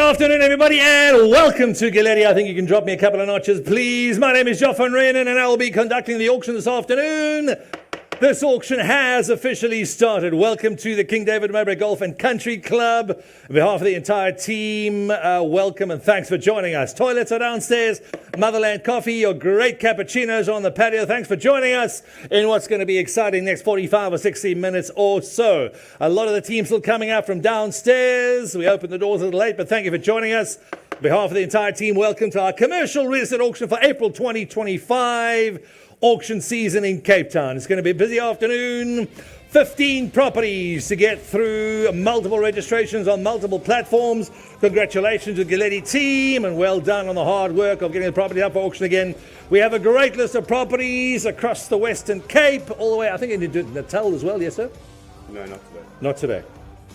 afternoon, everybody, and welcome to Galetti. I think you can drop me a couple of notches, please. My name is Joff van Renen, and I will be conducting the auction this afternoon. This auction has officially started. Welcome to the King David Mowbray Golf and Country Club. On behalf of the entire team, welcome and thanks for joining us. Toilets are downstairs, Motherland Coffee, your great cappuccinos on the patio. Thanks for joining us in what's going to be exciting next 45 or 60 minutes or so. A lot of the team still coming out from downstairs. We opened the doors a little late, but thank you for joining us. On behalf of the entire team, welcome to our commercial real estate auction for April 2025. Auction season in Cape Town. It's going to be a busy afternoon. 15 properties to get through, multiple registrations on multiple platforms. Congratulations to the Galetti team and well done on the hard work of getting the property up for auction again. We have a great list of properties across the Western Cape, all the way, I think into Natal as well, yes sir? No, not today. Not today.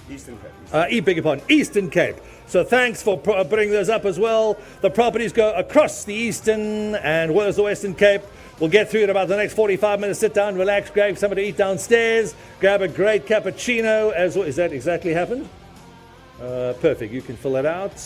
Eastern Cape. Beg your pardon, Eastern Cape. So thanks for putting those up as well. The properties go across the Eastern and well as the Western Cape. We'll get through it about the next 45 minutes. Sit down, relax, grab something to eat downstairs. Grab a great cappuccino as well. Is that exactly happened? Perfect. You can fill it out.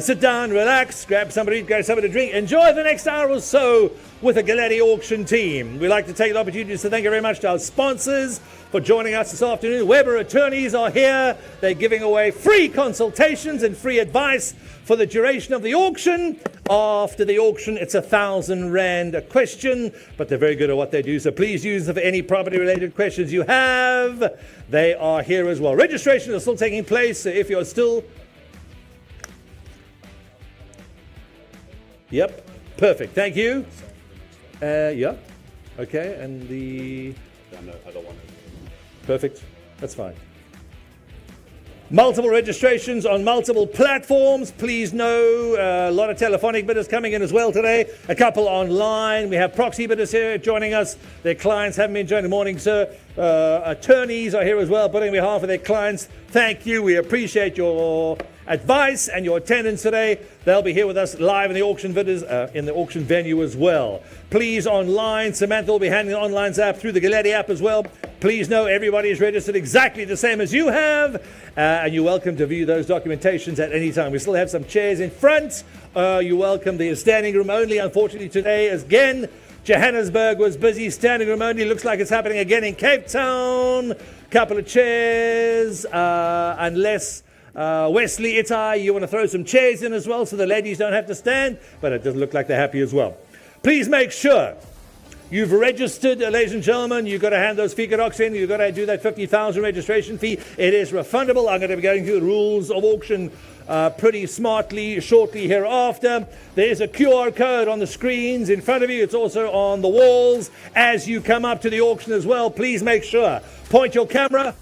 Sit down, relax, grab something to eat, grab something to drink. Enjoy the next hour or so with the Galetti auction team. We'd like to take the opportunity to thank you very much to our sponsors for joining us this afternoon. Weber attorneys are here. They're giving away free consultations and free advice for the duration of the auction. After the auction, it's 1,000 Rand a question, but they're very good at what they do. So please use them for any property-related questions you have. They are here as well. Registration is still taking place. So if you're still... Yep, perfect. Thank you. Yeah, okay, and the... No, I don't want it. Perfect, that's fine. Multiple registrations on multiple platforms. Please know a lot of telephonic bidders coming in as well today. A couple online. We have proxy bidders here joining us. Their clients haven't been joining. Good morning, sir. Attorneys are here as well, putting on behalf of their clients. Thank you. We appreciate your advice and your attendance today. They'll be here with us live in the auction in the auction venue as well. Please online, Samantha will be handing the online app through the Galetti app as well. Please know everybody is registered exactly the same as you have, and you're welcome to view those documentations at any time. We still have some chairs in front. You're welcome. The standing room only, unfortunately, today again. Johannesburg was busy. Standing room only. Looks like it's happening again in Cape Town. Couple of chairs, unless Wesley Itai, you want to throw some chairs in as well so the ladies don't have to stand, but it doesn't look like they're happy as well. Please make sure you've registered, ladies and gentlemen. You've got to hand those fee docs in. You've got to do that 50,000 registration fee. It is refundable. I'm going to be going through the rules of auction pretty smartly shortly hereafter. There is a QR code on the screens in front of you. It's also on the walls as you come up to the auction as well. Please make sure. Point your camera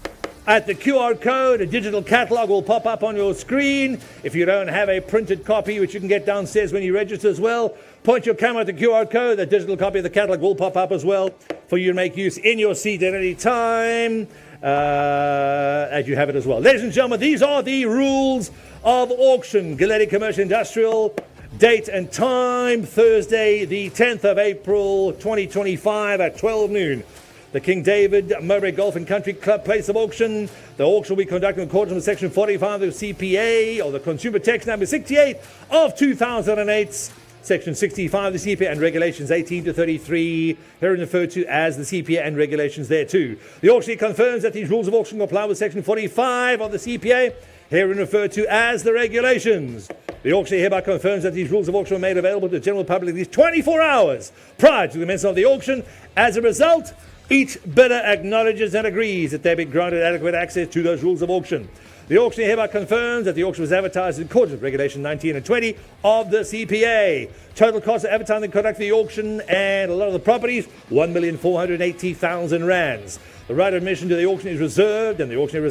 at the QR code. A digital catalog will pop up on your screen. If you don't have a printed copy, which you can get downstairs when you register as well, point your camera at the QR code. The digital copy of the catalog will pop up as well for you to make use in your seat at any time as you have it as well. Ladies and gentlemen, these are the rules of auction. Galetti Commercial Industrial, date and time, Thursday, the 10th of April, 2025 at 12 noon. The King David Mowbray Golf and Country Club place of auction. The auction will be conducted in accordance with Section 45 of the CPA, or the Consumer Tax Number 68 of 2008, Section 65 of the CPA, and Regulations 18 to 33, here referred to as the CPA and Regulations there too. The auctioneer confirms that these rules of auction comply with Section 45 of the CPA, herein referred to as the Regulations. The auctioneer hereby confirms that these rules of auction were made available to the general public at least 24 hours prior to the commencement of the auction. As a result, each bidder acknowledges and agrees that they be granted adequate access to those rules of auction. The auctioneer hereby confirms that the auction was advertised in accordance with Regulation 19 and 20 of the CPA. Total cost of advertising and conducting the auction and a lot of the properties, 1,480,000 rands. The right of admission to the auction is reserved, and the auctioneer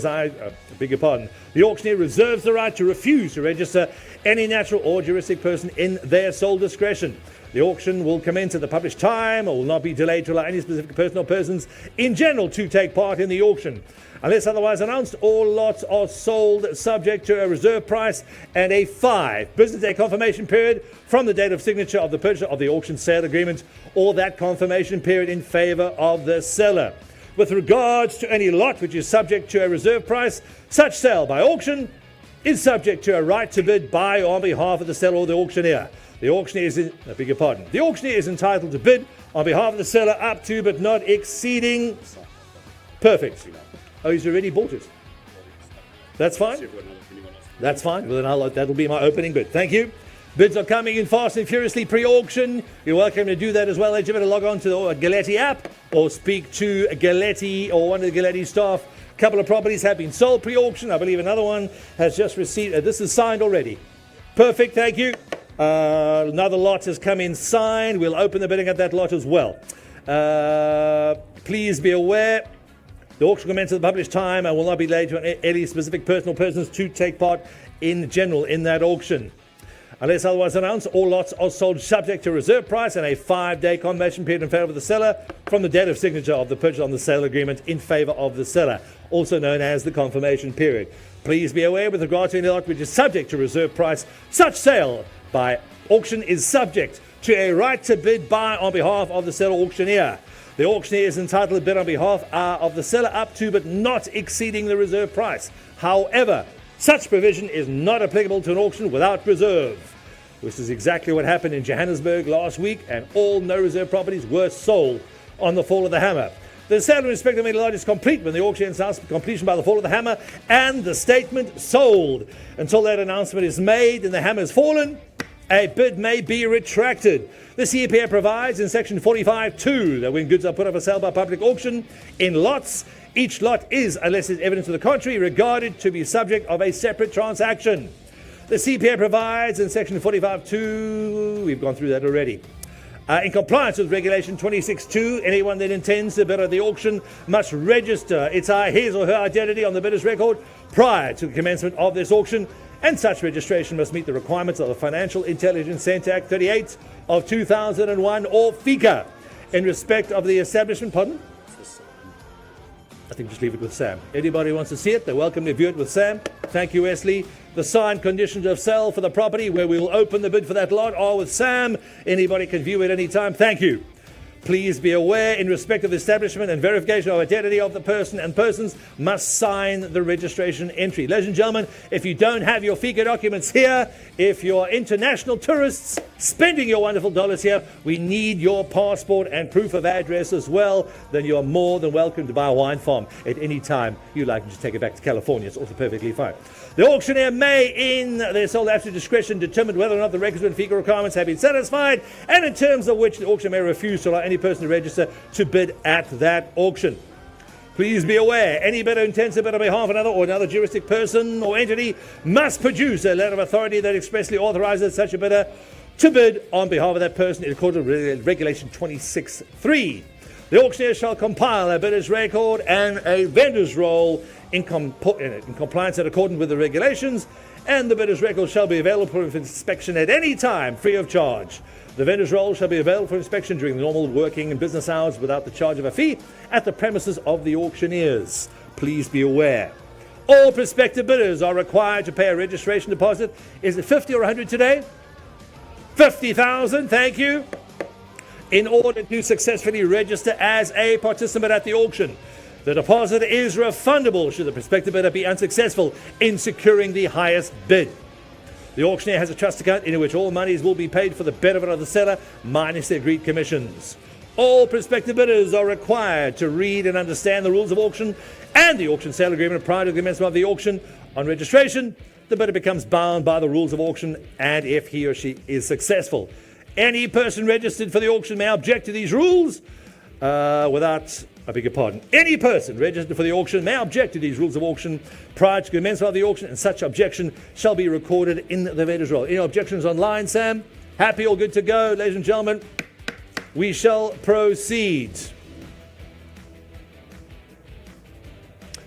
The auctioneer reserves the right to refuse to register any natural or juristic person in their sole discretion. The auction will commence at the published time or will not be delayed to allow any specific person or persons in general to take part in the auction. Unless otherwise announced, all lots are sold subject to a reserve price and a 5 business day confirmation period from the date of signature of the purchase of the auction sale agreement or that confirmation period in favor of the seller. With regards to any lot which is subject to a reserve price, such sale by auction is subject to a right to bid by or on behalf of the seller or the auctioneer. The auctioneer is, The auctioneer is entitled to bid on behalf of the seller up to but not exceeding. Perfect. Oh, he's already bought it. That's fine. That's fine. Well, then that'll be my opening bid. Thank you. Bids are coming in fast and furiously pre-auction. You're welcome to do that as well. You better log on to the Galetti app or speak to Galetti or one of the Galetti staff. A couple of properties have been sold pre-auction. I believe another one has just received. This is signed already. Perfect. Thank you. Another lot has come in signed. We'll open the bidding at that lot as well. Please be aware. The auction commences at the published time and will not be laid to any specific person or persons to take part in general in that auction. Unless otherwise announced, all lots are sold subject to reserve price and a 5-day confirmation period in favour of the seller from the date of signature of the purchase on the sale agreement in favour of the seller, also known as the confirmation period. Please be aware with regard to any lot which is subject to reserve price, such sale by auction is subject to a right to bid by on behalf of the seller auctioneer. The auctioneer is entitled to bid on behalf of the seller up to but not exceeding the reserve price. However, such provision is not applicable to an auction without reserve. This is exactly what happened in Johannesburg last week, and all no reserve properties were sold on the fall of the hammer. The sale in respect of any lot is complete when the auction announces completion by the fall of the hammer and the statement sold. Until that announcement is made and the hammer has fallen, a bid may be retracted. The CPA provides in section 45(2) that when goods are put up for sale by public auction in lots, each lot is, unless there's evidence to the contrary, regarded to be subject of a separate transaction. The CPA provides in section 45(2), we've gone through that already. In compliance with regulation 26(2), anyone that intends to bid at the auction must register his or her identity on the bidder's record prior to the commencement of this auction, and such registration must meet the requirements of the Financial Intelligence Centre Act 38 of 2001 or FICA. In respect of the establishment, pardon? I think just leave it with Sam. Anybody who wants to see it, they're welcome to view it with Sam. Thank you, Wesley. The signed conditions of sale for the property where we will open the bid for that lot are with Sam. Anybody can view it anytime. Thank you. Please be aware, in respect of the establishment and verification of identity of the person and persons must sign the registration entry. Ladies and gentlemen, if you don't have your FICA documents here, if you're international tourists spending your wonderful dollars here, we need your passport and proof of address as well. Then you're more than welcome to buy a wine farm at any time you like, and just take it back to California. It's also perfectly fine. The auctioneer may, in their sole absolute discretion, determine whether or not the requisite FICA requirements have been satisfied, and in terms of which the auctioneer may refuse to allow any person to register to bid at that auction. Please be aware, any bidder who intends to bid on behalf of another or another juristic person or entity must produce a letter of authority that expressly authorizes such a bidder to bid on behalf of that person in accordance with Regulation 26(3). The auctioneer shall compile a bidder's record and a vendor's roll in compliance and accordance with the regulations, and the bidder's record shall be available for inspection at any time, free of charge. The vendor's roll shall be available for inspection during the normal working and business hours without the charge of a fee at the premises of the auctioneers. Please be aware. All prospective bidders are required to pay a registration deposit. Is it 50 or 100 today? 50,000, thank you. In order to successfully register as a participant at the auction. The deposit is refundable should the prospective bidder be unsuccessful in securing the highest bid. The auctioneer has a trust account in which all monies will be paid for the benefit of the seller, minus the agreed commissions. All prospective bidders are required to read and understand the rules of auction and the auction sale agreement prior to the commencement of the auction. On registration, the bidder becomes bound by the rules of auction, and if he or she is successful. Any person registered for the auction may object to these rules Any person registered for the auction may object to these rules of auction prior to commencement of the auction, and such objection shall be recorded in the vendor's roll. Any objections online, Sam? Happy, all good to go, ladies and gentlemen? We shall proceed.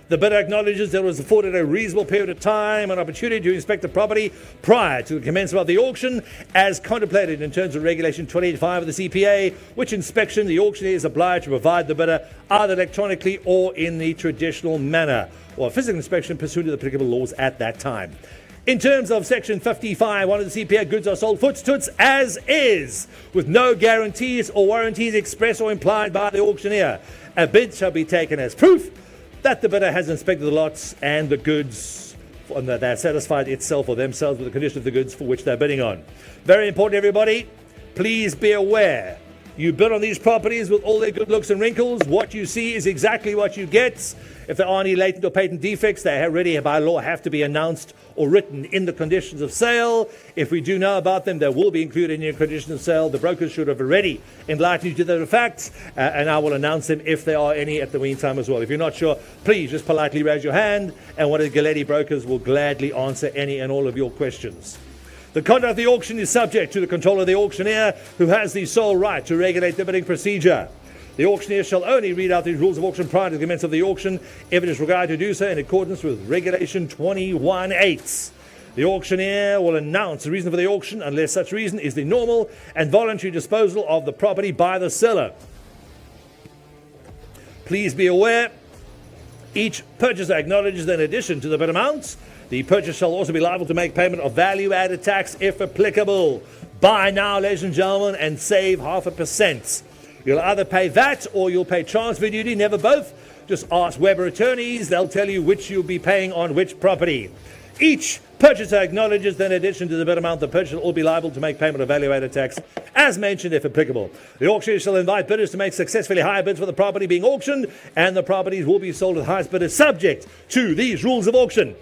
The bidder acknowledges that it was afforded a reasonable period of time and opportunity to inspect the property prior to the commencement of the auction, as contemplated in terms of Regulation 28(5) of the CPA, which inspection the auctioneer is obliged to provide the bidder either electronically or in the traditional manner, or a physical inspection pursuant to the applicable laws at that time. In terms of Section 55(1) of the CPA, goods are sold foot to toots as is, with no guarantees or warranties expressed or implied by the auctioneer. A bid shall be taken as proof that the bidder has inspected the lots and the goods and that they're satisfied itself or themselves with the condition of the goods for which they're bidding on. Very important, everybody. Please be aware. You bid on these properties with all their good looks and wrinkles. What you see is exactly what you get. If there are any latent or patent defects, they already by law have to be announced or written in the conditions of sale. If we do know about them, they will be included in your conditions of sale. The brokers should have already enlightened you to the facts, and I will announce them if there are any at the meantime as well. If you're not sure, please just politely raise your hand, and one of the Galetti brokers will gladly answer any and all of your questions. The conduct of the auction is subject to the control of the auctioneer, who has the sole right to regulate the bidding procedure. The auctioneer shall only read out these rules of auction prior to the commencement of the auction if it is required to do so in accordance with Regulation 21.8. The auctioneer will announce the reason for the auction unless such reason is the normal and voluntary disposal of the property by the seller. Please be aware, each purchaser acknowledges that in addition to the bid amounts, the purchaser shall also be liable to make payment of value-added tax if applicable. Buy now, ladies and gentlemen, and save 0.5%. You'll either pay VAT or you'll pay transfer duty, never both. Just ask Weber attorneys, they'll tell you which you'll be paying on which property. Each purchaser acknowledges that in addition to the bid amount, the purchaser will be liable to make payment of value-added tax, as mentioned, if applicable. The auctioneer shall invite bidders to make successfully higher bids for the property being auctioned, and the properties will be sold to the highest bidder subject to these rules of auction.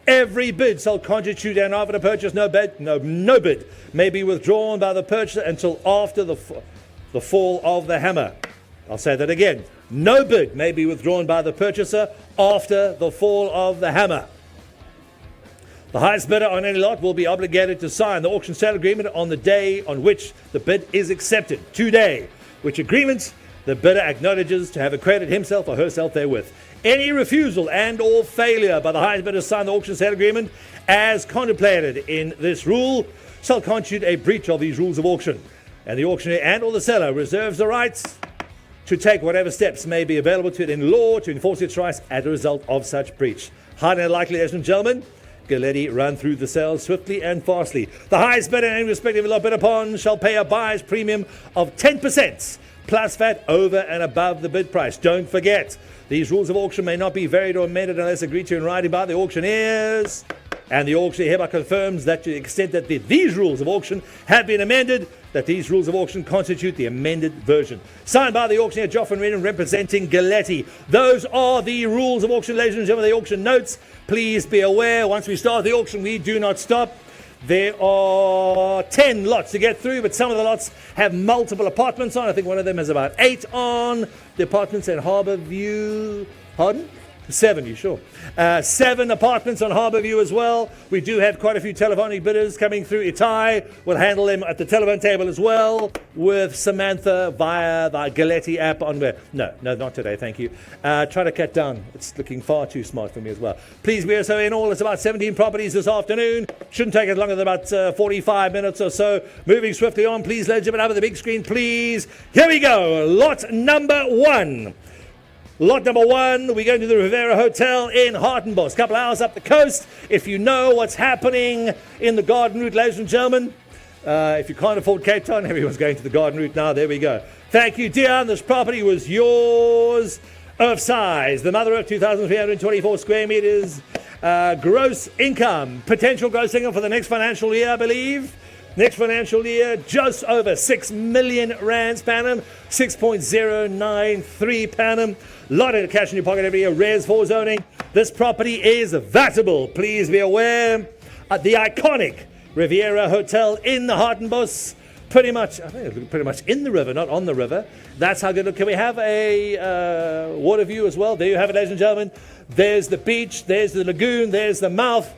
Every bid shall constitute an offer to purchase. No bid may be withdrawn by the purchaser until after the fall of the hammer. I'll say that again. No bid may be withdrawn by the purchaser after the fall of the hammer. The highest bidder on any lot will be obligated to sign the auction sale agreement on the day on which the bid is accepted, today, which agreement the bidder acknowledges to have accredited himself or herself therewith. Any refusal and or failure by the highest bidder to sign the auction sale agreement as contemplated in this rule shall constitute a breach of these rules of auction, and the auctioneer and or the seller reserves the rights to take whatever steps may be available to it in law to enforce its rights as a result of such breach. Highly unlikely, ladies and gentlemen, Galetti run through the sales swiftly and fastly. The highest bidder in any respective lot bid upon shall pay a buyer's premium of 10% plus VAT over and above the bid price. Don't forget, these rules of auction may not be varied or amended unless agreed to in writing by the auctioneers. And the auctioneer hereby confirms that to the extent that these rules of auction have been amended, that these rules of auction constitute the amended version. Signed by the auctioneer Joffin Renan representing Galetti. Those are the rules of auction, ladies and gentlemen, the auction notes. Please be aware, once we start the auction, we do not stop. There are 10 lots to get through, but some of the lots have multiple apartments on. I think one of them has about 8 on. The apartments in Harbour View. Pardon? 7, you sure? 7 apartments on Harbour View as well. We do have quite a few telephonic bidders coming through. Itai will handle them at the telephone table as well with Samantha via the Galetti app on where? No, not today, thank you. Try to cut down. It's looking far too smart for me as well. Please be so in all, it's about 17 properties this afternoon. Shouldn't take us longer than about 45 minutes or so. Moving swiftly on, please, ladies and gentlemen, over the big screen, please. Here we go. Lot number 1. Lot number 1, we're going to the Riviera Hotel in Hartenbos, a couple hours up the coast. If you know what's happening in the garden route, ladies and gentlemen, if you can't afford Cape Town, everyone's going to the garden route now. There we go. Thank you, Dion. This property was yours of size. The mother of 2,324 square meters. Gross income, potential gross income for the next financial year, I believe. Next financial year, just over 6 million rands per annum, 6.093 per annum. Lot of cash in your pocket every year, Res 4 zoning. This property is vatable. Please be aware. At the iconic Riviera Hotel in the Hartenbos, pretty much in the river, not on the river. That's how good. Can we have a water view as well? There you have it, ladies and gentlemen. There's the beach, there's the lagoon, there's the mouth.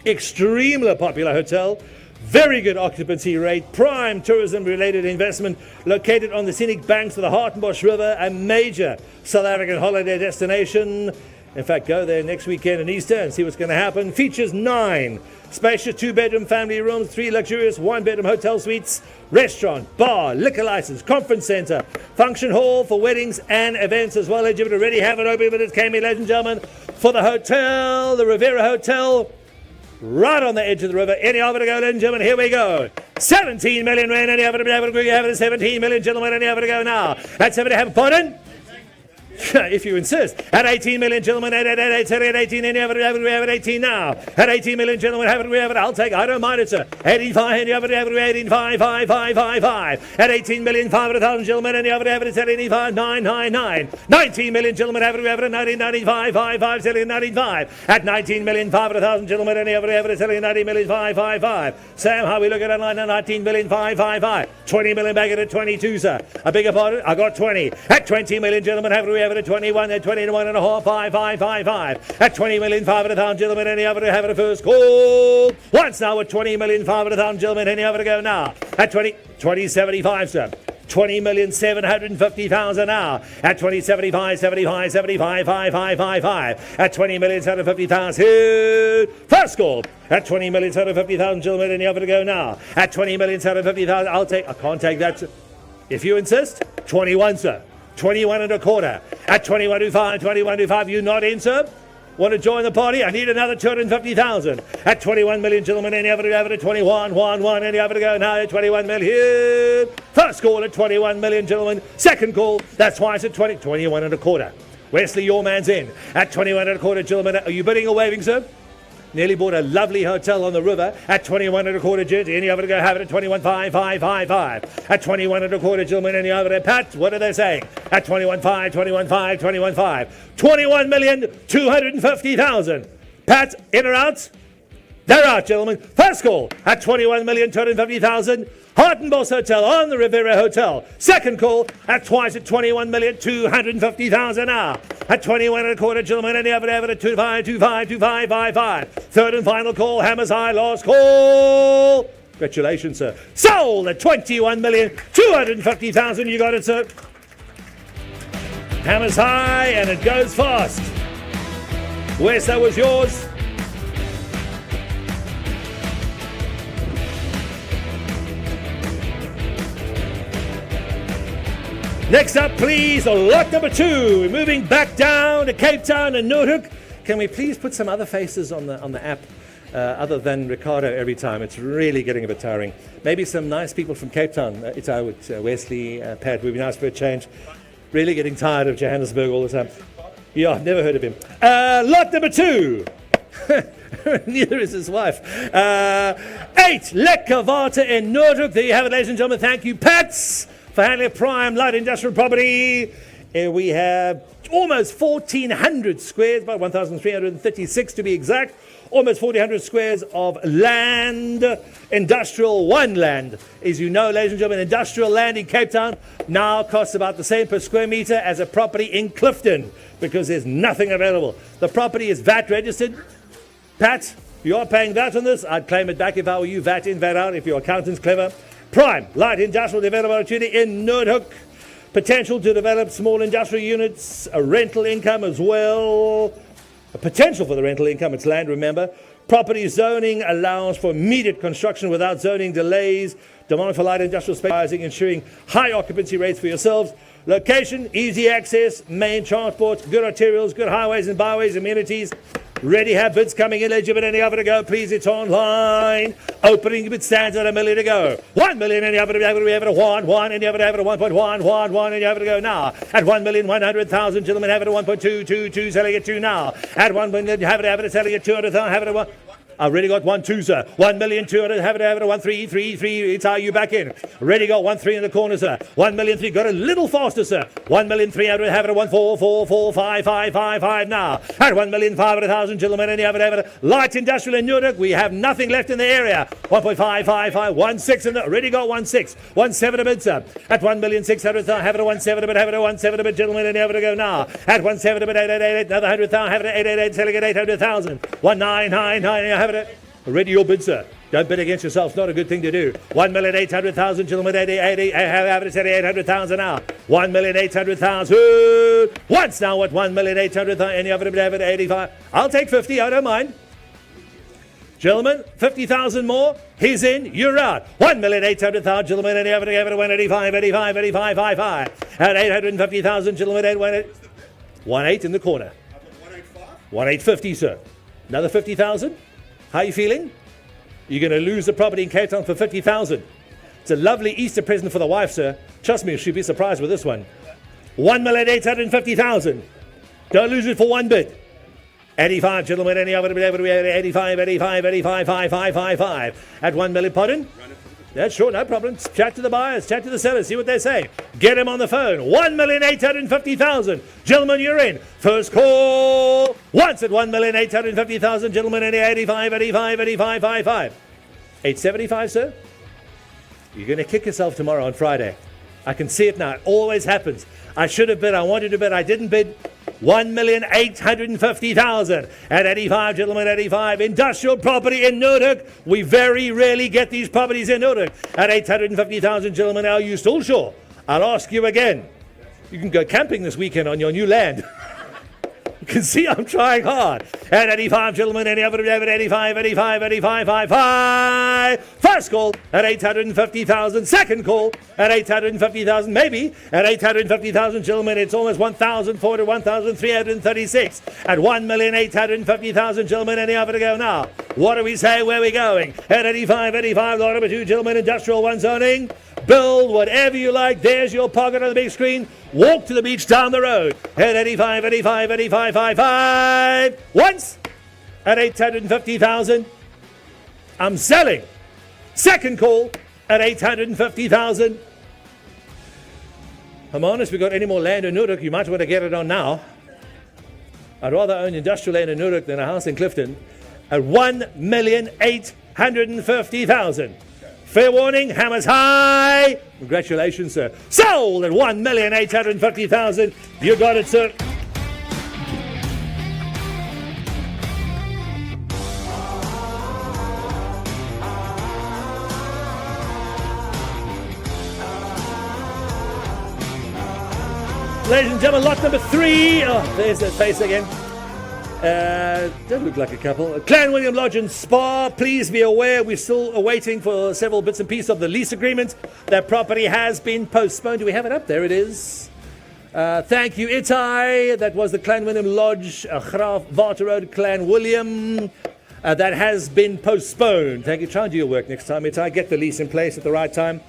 Extremely popular hotel. Very good occupancy rate, prime tourism-related investment, located on the scenic banks of the Hartenbos River, a major South African holiday destination. In fact, go there next weekend in Easter and see what's going to happen. Features 9 spacious 2-bedroom family rooms, 3 luxurious 1-bedroom hotel suites, restaurant, bar, liquor license, conference center, function hall for weddings and events as well. You already have it open, but it came in, ladies and gentlemen, for the hotel, the Riviera Hotel. Right on the edge of the river. Any offer to go, ladies and gentlemen? Here we go. 17 million rand. Any offer to be able to agree? You have it at 17 million, gentlemen. Any offer to go now? That's 7 to have. Pardon? If you insist. At 18 million, gentlemen, at 18, and you have it, we have it, 18 now. At 18 million, gentlemen, have it, we have it, I'll take, I don't mind it, sir. 85, and you have it, 18, 5, 5, 5, 5, 5. At 18 million, 500,000, gentlemen, and you have it, it's at 85, 9, 9, 9. 19 million, gentlemen, have it, we have it, 19, 95, 5, 5, selling 95. At 19 million, 500,000, gentlemen, and you have it, it's selling 90 million, 5, 5, 5. Sam, how we look at it, 19 million, 5, 5, 5. 20 million back at 22, sir. I beg your pardon, I got 20. At 20 million, gentlemen, have it, we have it, at 21, at 21 and a half, 5, 5, 5, 5. At 20 million, 500,000, gentlemen, any other to have it a first call. Once now at 20 million, 500,000, gentlemen, any other to go now. At 2075, sir. 20,750,000 now. At 2075, 75, 75, 5, 5, 5, 5. At 20,750,000. First call. At 20,750,000, gentlemen, any other to go now. At 20,750,000, I'll take, I can't take that, sir. If you insist, 21, sir. 21 and a quarter. At 21.25, 21.25, you not in, sir? Want to join the party? I need another 250,000. At 21 million, gentlemen, any other to have it at 21, 1, any other to go now at 21 million. First call at 21 million, gentlemen. Second call, that's twice at 21 and a quarter. Wesley, your man's in. At 21 and a quarter, gentlemen, are you bidding or waving, sir? Nearly bought a lovely hotel on the river at 21 and a quarter, jersey. Any other to go have it at 21.5, 5, 5, 5. At 21 and a quarter, gentlemen, any other at Pat, what are they saying? At 21.5, 21.5, 21.5. 21,250,000. Pat, in or out? They're out, gentlemen. First call at 21,250,000. Hartenbos Hotel on the Riviera Hotel. Second call at twice at 21,250,000 now. At 21 and a quarter, gentlemen, any other at 25, 25, 25, 55. Third and final call, Hammers High, last call. Congratulations, sir. Sold at 21,250,000. You got it, sir. Hammers High, and it goes fast. Wes, that was yours. Next up, please, lot number 2. We're moving back down to Cape Town and Noordhoek. Can we please put some other faces on the app other than Ricardo every time? It's really getting a bit tiring. Maybe some nice people from Cape Town. It's Wesley, Pat, would be nice for a change. Really getting tired of Johannesburg all the time. Yeah, I've never heard of him. Lot number 2. Neither is his wife. 8, Lekker Water in Noordhoek. There you have it, ladies and gentlemen. Thank you, Pats, for handling prime light industrial property. We have almost 1,400 squares, about 1,336 to be exact. Almost 1,400 squares of land, industrial one land. As you know, ladies and gentlemen, industrial land in Cape Town now costs about the same per square meter as a property in Clifton because there's nothing available. The property is VAT registered. Pat, you are paying VAT on this. I'd claim it back if I were you, VAT in, VAT out, if your accountant's clever. Prime, light industrial development opportunity in Noordhoek. Potential to develop small industrial units, a rental income as well. A potential for the rental income, it's land, remember. Property zoning allows for immediate construction without zoning delays. Demand for light industrial space, ensuring high occupancy rates for yourselves. Location, easy access, main transport, good arterials, good highways and byways, amenities. Ready, have bids coming in, legitimate, any other to go, please, it's online. Opening bid stands at $1 million to go. 1 million, any other to have it, 1, any other to have it, 1.1, any other to go now. At 1,100,000, gentlemen, have it at 1.2, selling it 2 now. At 1 million, have it, selling it 200,000, have it at 1. I've already got 1, 2, sir. 1,200,000, have it, 1, 3, 3, 3. It's how you back in. Already got 1, 3 in the corner, sir. 1,000,003, got a little faster, sir. 1,300,000, have it, 1, 4, 4, 4, 5, 5, 5, 5 now. At 1,500,000, gentlemen, any have it. Light industrial in Noordhoek, we have nothing left in the area. 1.5, 5, 5, 1, 6 in the, already got 1, 6. 1, 7 a bid, sir. At 1,600,000, have it, 1, 7 a bid, have it, 1, 7 a bid, gentlemen, any have it to go now. At 1, 7 a bid, 888, another 100,000, have it, 888, selling it 800,000. 1, 9, 9, 9, have it. Already your bid, sir. Don't bid against yourself. It's not a good thing to do. 1,800,000, gentlemen. 80, have it at 800,000 now. 1,800,000. Once now at 1,800,000. Any other bid, have it 85. I'll take 50. I don't mind. Gentlemen, 50,000 more. He's in. You're out. 1,800,000, gentlemen. Any other, have it 185, 85, 85, 55. At 850,000, gentlemen. 1.8 in the corner. 1,850, sir. Another 50,000. How are you feeling? You're going to lose the property in Cape Town for 50,000. It's a lovely Easter present for the wife, sir. Trust me, she'll be surprised with this one. 1,850,000. Don't lose it for one bid. 85, gentlemen, any other bid, 85, 85, 85, 5555. At 1 million, pardon? That's sure, no problem. Chat to the buyers, chat to the sellers, see what they say. Get him on the phone. 1,850,000. Gentlemen, you're in. First call. Once at 1,850,000. Gentlemen, any 85, 85, 85, 55. 875, sir? You're going to kick yourself tomorrow on Friday. I can see it now. It always happens. I should have bid. I wanted to bid. I didn't bid. 1,850,000 at 85, gentlemen, 85. Industrial property in Noordhoek. We very rarely get these properties in Noordhoek. At 850,000, gentlemen, are you still sure? I'll ask you again. You can go camping this weekend on your new land. You can see I'm trying hard. At 85, gentlemen, any other 85, 85, 85, 55. First call at 850,000. Second call at 850,000. Maybe at 850,000, gentlemen, it's almost 1,400, 1,336. At 1,850,000, gentlemen, any other to go now. What do we say? Where are we going? At 85, 85, lot number 2, gentlemen, industrial one zoning. Build whatever you like. There's your pocket on the big screen. Walk to the beach down the road. At 85, 85, 85, 55. Once at 850,000. I'm selling. Second call at 850,000. I'm honest, we got any more land in Noordhoek, you might want to get it on now. I'd rather own industrial land in Noordhoek than a house in Clifton. At 1,850,000. Fair warning, hammers high. Congratulations, sir. Sold at 1,850,000. You got it, sir. Ladies and gentlemen, lot number 3. Oh, there's that face again. Don't look like a couple. Clan William Lodge and Spa, please be aware we're still awaiting for several bits and pieces of the lease agreement. That property has been postponed. Do we have it up? There it is. Thank you, Itai. That was the Clan William Lodge, Graaf Water Road, Clan William. That has been postponed. Thank you. Try and do your work next time, Itai. Get the lease in place at the right time.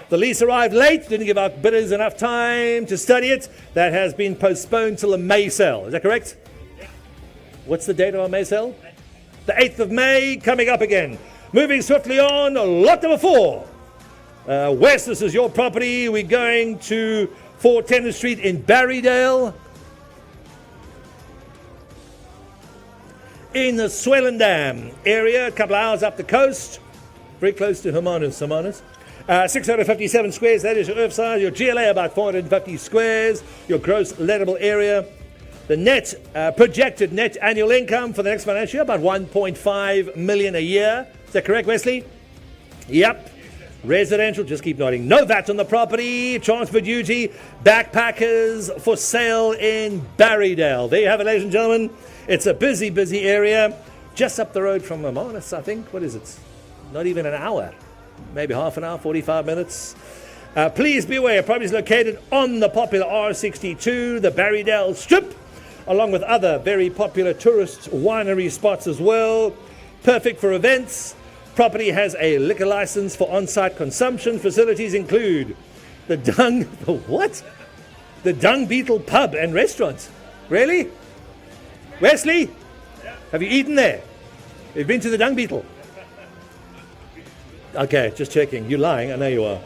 The lease arrived late, didn't give our bidders enough time to study it. That has been postponed till the May sale. Is that correct? What's the date of our May sale? The 8th of May, coming up again. Moving swiftly on, lot number 4. West, this is your property. We're going to 4 Tennant Street in Barrydale. In the Swellendam area, a couple of hours up the coast. Very close to Hermanus. 657 squares, that is your earth size. Your GLA about 450 squares. Your gross lettable area. The net projected net annual income for the next financial year, about 1.5 million a year. Is that correct, Wesley? Yep. Residential, just keep nodding. No VAT on the property. Transfer duty. Backpackers for sale in Barrydale. There you have it, ladies and gentlemen. It's a busy, busy area. Just up the road from Hermanus, I think. What is it? Not even an hour. Maybe half an hour, 45 minutes. Please be aware, property is located on the popular R62, the Barrydale Strip, along with other very popular tourist winery spots as well. Perfect for events. Property has a liquor license for on-site consumption. Facilities include the Dung Beetle Pub and Restaurant. Really? Wesley? Have you eaten there? You've been to the Dung Beetle? Okay, just checking. You're lying. I know you are.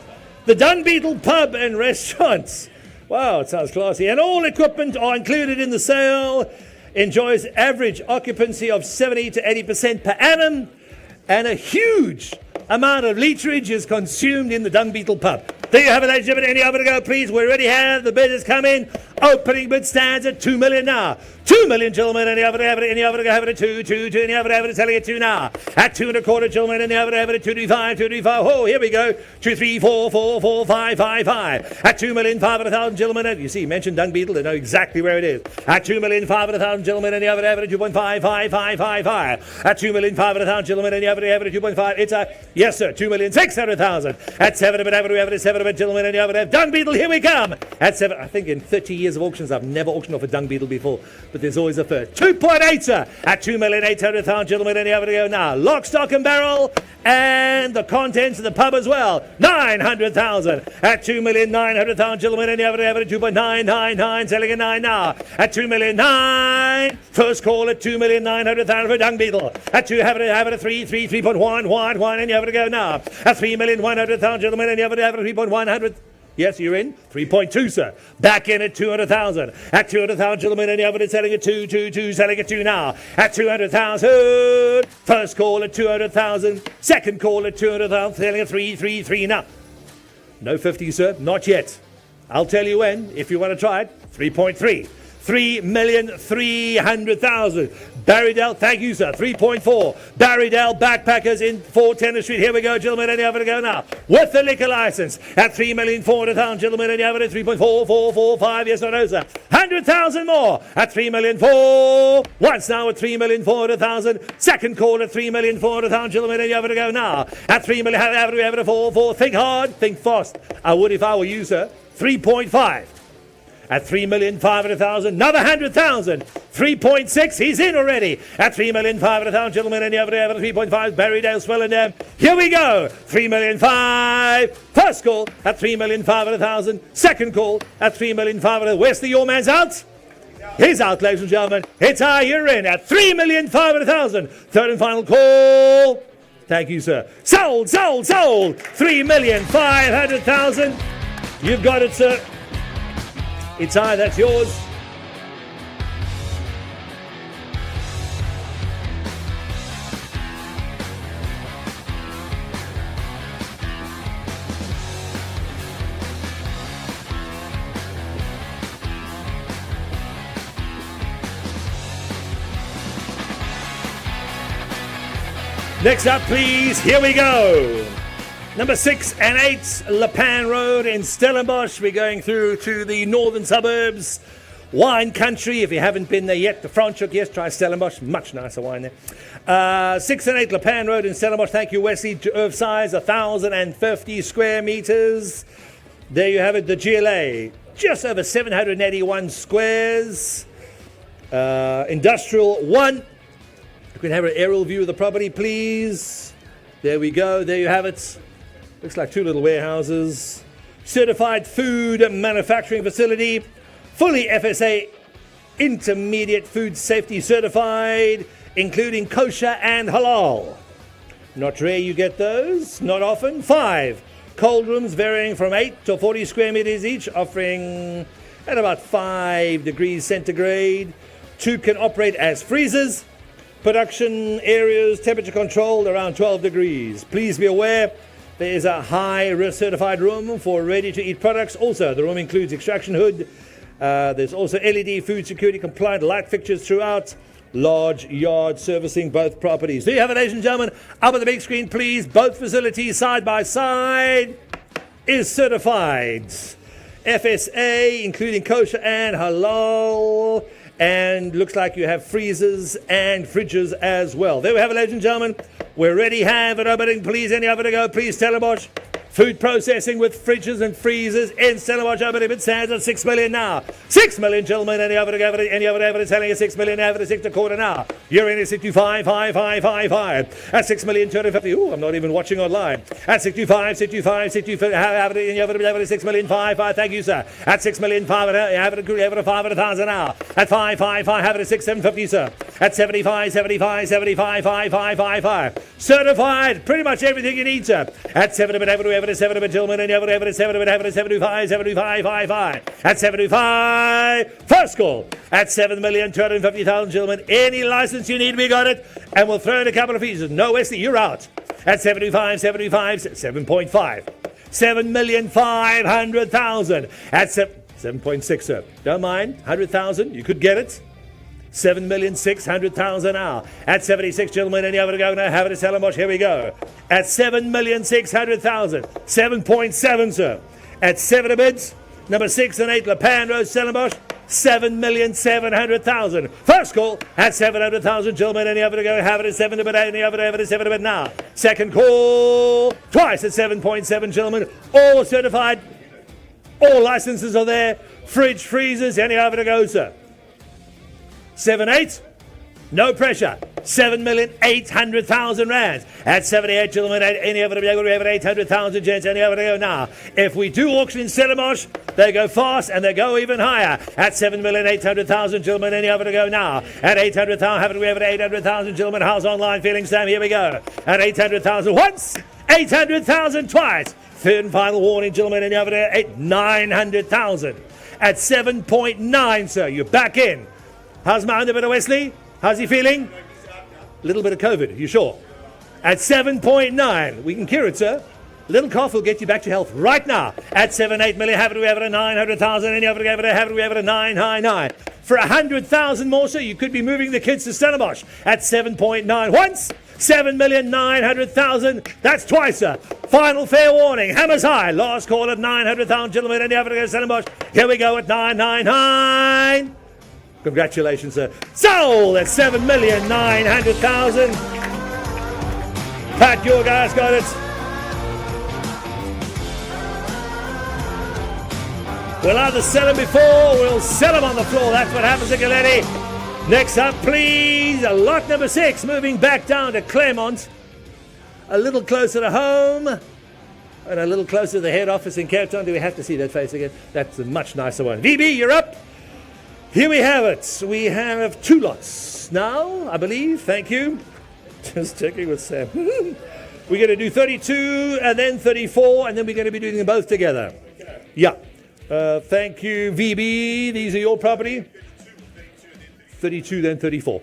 The Dung Beetle Pub and Restaurants. Wow, it sounds classy. And all equipment are included in the sale. Enjoys average occupancy of 70 to 80% per annum. And a huge amount of literage is consumed in the Dung Beetle Pub. There you have it, ladies and gentlemen. Any other to go, please? We already have the bidders come in. Opening bid stands at 2 million now. 2 million, gentlemen. Any other to have it? Any other to have it at 2, 2, 2. Any other to have it? Selling at 2 now. At 2 1/4, gentlemen. Any other to have it at 235, 235. Oh, here we go. 2, 3, 4, 4, 4, 5, 5, 5. At 2,500,000, gentlemen. You see, mentioned Dung Beetle. They know exactly where it is. At 2,500,000, gentlemen. Any other to have it at 2.5, 5, 5, 5, 5. At 2,500,000, gentlemen. Any other to have it at 2.5. It's a yes, sir. 2,600,000. At 7 of it, have it, we have it at 7 of it, gentlemen. Any other to have Dung Beetle. Here we come. At 7. I think in 30 years. years of auctions, I've never auctioned off a dung beetle before, but there's always a first. 2.8, sir, at 2,800,000, gentlemen, and you have to go now. Lock, stock, and barrel, and the contents of the pub as well. 900,000 at 2,900,000, gentlemen, and you have to have it at 2.999, selling at 9 now. At 2,000,009, first call at 2,900,000 for a dung beetle. At 2, have it at 3.1, and you have to go now. At 3,100,000, gentlemen, and you have to have it at 3.100. Yes, you're in. 3.2, sir. Back in at 200,000. At 200,000, gentlemen, and the other is selling at 2, selling at 2 now. At 200,000. First call at 200,000. Second call at 200,000. Selling at 3 now. No 50, sir. Not yet. I'll tell you when, if you want to try it. 3.3. 3,300,000. Barrydale, thank you, sir. 3.4. Barrydale Backpackers in 4 Tennis Street. Here we go, gentlemen, and you have to go now. With the liquor license at 3,400,000, gentlemen, and you have it at 3.4445. Yes or no, sir? 100,000 more at 3,400,000. Once now at 3,400,000. Second call at 3,400,000, gentlemen, and you have to go now. At 3 million, have it at 4. Think hard, think fast. I would if I were you, sir. 3.5. At 3,500,000, another 100,000. 3.6, he's in already. At 3,500,000, gentlemen, and you have it at 3.5. Barrydale, Swellendam. Here we go. 3,500,000. First call at 3,500,000. Second call at 3,500,000. Where's the your man's out? He's out, ladies and gentlemen. It's our year in at 3,500,000. Third and final call. Thank you, sir. Sold. 3,500,000. You've got it, sir. It's high, that's yours. Next up, please, here we go. Number 6 and 8, Lepan Road in Stellenbosch. We're going through to the northern suburbs. Wine country, if you haven't been there yet. The Franschhoek, yes, try Stellenbosch. Much nicer wine there. 6 and 8, Lepan Road in Stellenbosch. Thank you, Wesley. Earth size, 1,050 square meters. There you have it, the GLA. Just over 781 squares. Industrial 1. You can have an aerial view of the property, please. There we go. There you have it. Looks like 2 little warehouses. Certified food manufacturing facility. Fully FSA intermediate food safety certified, including kosher and halal. Not rare you get those. Not often. 5 cold rooms varying from 8 to 40 square meters each, offering at about 5 degrees centigrade. 2 can operate as freezers. Production areas temperature controlled around 12 degrees. Please be aware there is a high-risk certified room for ready-to-eat products. Also, the room includes extraction hood. There's also LED food security compliant light fixtures throughout. Large yard servicing both properties. There you have it, ladies and gentlemen. Up on the big screen, please. Both facilities side by side is certified. FSA, including kosher and halal. And looks like you have freezers and fridges as well. There we have it, ladies and gentlemen. We're ready. Have it opening, please. Any other to go, please, Stellenbosch. Food processing with fridges and freezers in Stellenbosch. Opening it stands at 6 million now. 6 million, gentlemen. Any other to go? Any other evidence selling at 6 million? Have it at 6 a quarter now. You're in at 65. At 6 million 250. Ooh, I'm not even watching online. At 65. Have it at 6 million 5. Thank you, sir. At 6 million 5. Have it at 500,000 now. At 5. Have it at 6 750, sir. At 75. 5. Certified. Pretty much everything you need, sir. At 7 have it at 7 gentlemen, and you have it at 7 at 75. At 75. First call. At 7,250,000, gentlemen. Any license you need, we got it. And we'll throw in a couple of fees. No, Wesley, you're out. At 75. 7.5. 7,500,000. At 7.6, sir. Don't mind. 100,000. You could get it. 7,600,000 now. At 76, gentlemen, and you have to go now. Have it at Stellenbosch. Here we go. At 7,600,000. 7.7, sir. At 7 bids. Number 6 and 8, Lepan Road, Stellenbosch. 7,700,000. First call at 700,000, gentlemen, and you have to go. Have it at 7 bid, and you have it at 7 bid now. Second call. Twice at 7.7, gentlemen. All certified. All licenses are there. Fridge, freezers, any over to go, sir. 7-8. No pressure. 7,800,000 rands. At 78, gentlemen, at any over to go, we have at 800,000 gents, any over to go now. If we do auction in Stellenbosch, they go fast and they go even higher. At 7,800,000, gentlemen, any over to go now. At 800,000, haven't we have at 800,000, gentlemen, how's online feeling, Sam? Here we go. At 800,000 once, 800,000 twice. Third and final warning, gentlemen, any over to 900,000. At 7.9, sir, you're back in. How's my underbidder, Wesley? How's he feeling? A little bit of COVID, you sure? At 7.9, we can cure it, sir. Little cough will get you back to health right now. At 7.8 million, haven't we have it at 900,000? Any over to have it, we have it at 999. For 100,000 more, sir, you could be moving the kids to Stellenbosch. At 7.9 once, 7,900,000. That's twice, sir. Final fair warning. Hammers high. Last call at 900,000, gentlemen. Any over to go to Stellenbosch. Here we go at 999. Congratulations, sir. Sold at 7,900,000. Pat, your guys got it. We'll either sell them before, we'll sell them on the floor. That's what happens at Galetti. Next up, please, lot number 6, moving back down to Claremont. A little closer to home and a little closer to the head office in Cape Town. Do we have to see that face again? That's a much nicer one. VB, you're up. Here we have it. We have 2 lots now, I believe. Thank you. Just checking with Sam. We're going to do 32 and then 34, and then we're going to be doing them both together. Yeah. Thank you, VB. These are your property. 32, then 34.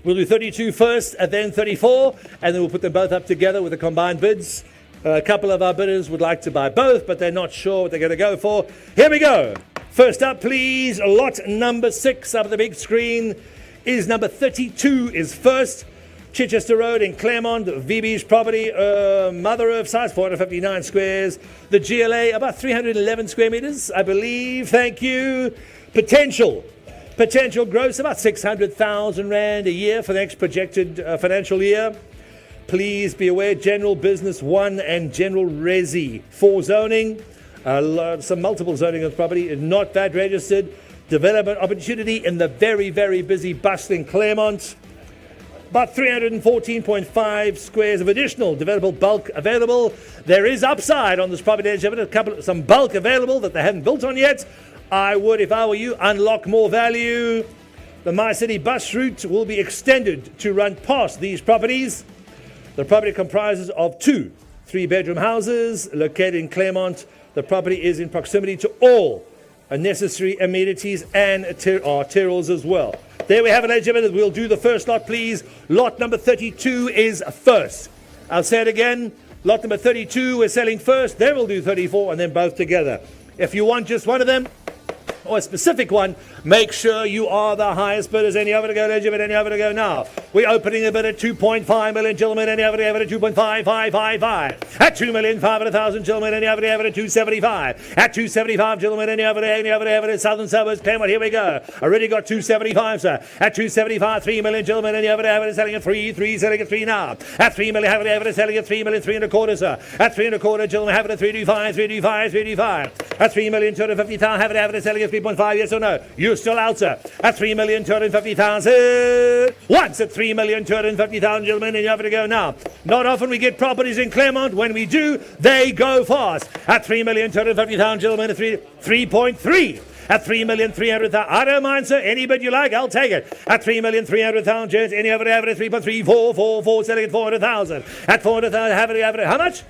We'll do 32 first and then 34, and then we'll put them both up together with the combined bids. A couple of our bidders would like to buy both, but they're not sure what they're going to go for. Here we go. First up, please, lot number 6 up on the big screen is number 32 is first. Chichester Road in Claremont, VB's property, mother of size, 459 squares. The GLA, about 311 square meters, I believe. Thank you. Potential gross, about 600,000 Rand a year for the next projected financial year. Please be aware, General Business 1 and General Resi 4 zoning. Some multiple zoning of the property, not bad registered. Development opportunity in the very, very busy, bustling Claremont. About 314.5 squares of additional developable bulk available. There is upside on this property. Some bulk available that they haven't built on yet. I would, if I were you, unlock more value. The My City bus route will be extended to run past these properties. The property comprises of 2 3-bedroom houses located in Claremont. The property is in proximity to all necessary amenities and arterials as well. There we have it, ladies and gentlemen. We'll do the first lot, please. Lot number 32 is first. I'll say it again. Lot number 32 we're selling first. Then we'll do 34 and then both together. If you want just one of them, or a specific one, make sure you are the highest bidders. Any over to go, legitimate, any over to go now. We're opening a bid at 2.5 million, gentlemen, any over to go at 2.5555. At 2,500,000, gentlemen, any over to go at 275. At 275, gentlemen, any over to go, Southern Suburbs, Claremont, here we go. Already got 275, sir. At 275, 3 million, gentlemen, any over to go, selling at 3, selling at 3 now. At 3 million, have it, selling at 3 million, 3 and a quarter, sir. At 3 and a quarter, gentlemen, have it at 325. At 3,250,000, have it, selling at 3.5, yes or no? You're still out, sir. At 3,250,000. Once at 3,250,000, gentlemen, and you have to go now. Not often we get properties in Claremont. When we do, they go fast. At 3,250,000, gentlemen, at 3.3. At 3,300,000. I don't mind, sir. Any bid you like, I'll take it. At 3,300,000, gents, any over average 3.3, 4, selling at 400,000. At 400,000, have it. How much?